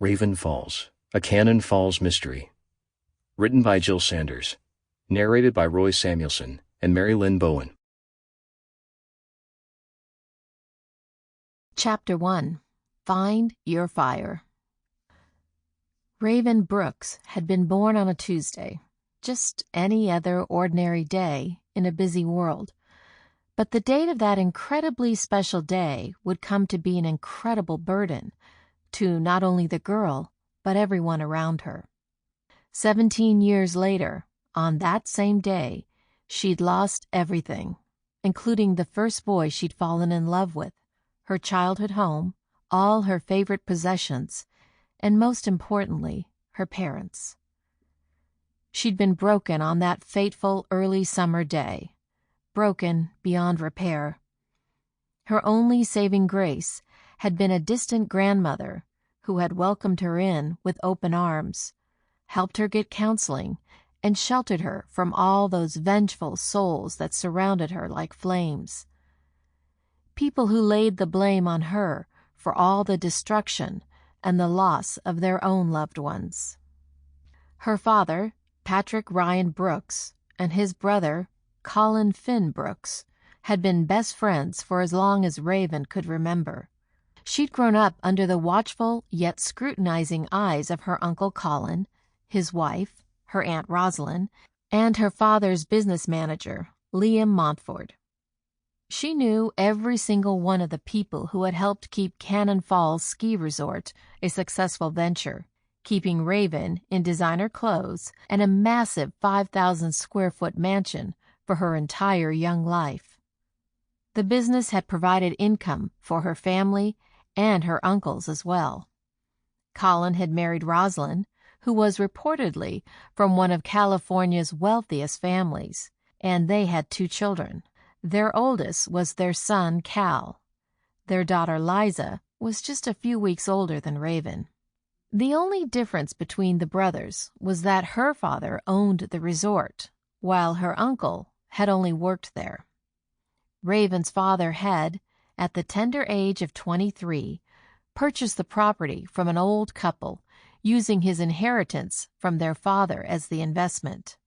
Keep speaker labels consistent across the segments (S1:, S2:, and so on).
S1: Raven Falls, a Cannon Falls mystery. Written by Jill Sanders. Narrated by Roy Samuelson and Mary Lynn Bowen.
S2: Chapter 1. Find Your Fire. Raven Brooks had been born on a Tuesday, just any other ordinary day in a busy world. But the date of that incredibly special day would come to be an incredible burden to not only the girl, but everyone around her. 17 years later, on that same day, she'd lost everything, including the first boy she'd fallen in love with, her childhood home, all her favorite possessions, and most importantly, her parents. She'd been broken on that fateful early summer day, broken beyond repair. Her only saving grace had been a distant grandmother who had welcomed her in with open arms, helped her get counseling, and sheltered her from all those vengeful souls that surrounded her like flames. People who laid the blame on her for all the destruction and the loss of their own loved ones. Her father, Patrick Ryan Brooks, and his brother, Colin Finn Brooks, had been best friends for as long as Raven could remember. She'd grown up under the watchful yet scrutinizing eyes of her Uncle Colin, his wife, her Aunt Rosalind, and her father's business manager, Liam Montford. She knew every single one of the people who had helped keep Cannon Falls Ski Resort a successful venture, keeping Raven in designer clothes and a massive 5,000-square-foot mansion for her entire young life. The business had provided income for her family and her uncles as well. Colin had married Rosalind, who was reportedly from one of California's wealthiest families, and they had 2 children. Their oldest was their son, Cal. Their daughter, Liza, was just a few weeks older than Raven. The only difference between the brothers was that her father owned the resort, while her uncle had only worked there. Raven's father had, at the tender age of 23, purchased the property from an old couple, using his inheritance from their father as the investment.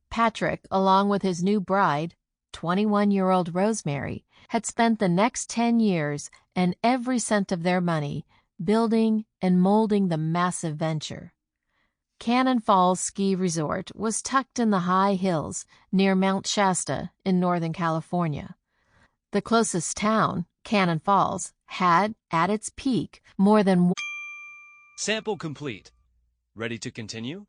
S2: Patrick, along with his new bride, 21-year-old Rosemary, had spent the next 10 years and every cent of their money building and molding the massive venture. Cannon Falls Ski Resort was tucked in the high hills near Mount Shasta in Northern California. The closest town, Cannon Falls, had, at its peak, more than...
S3: Sample complete. Ready to continue?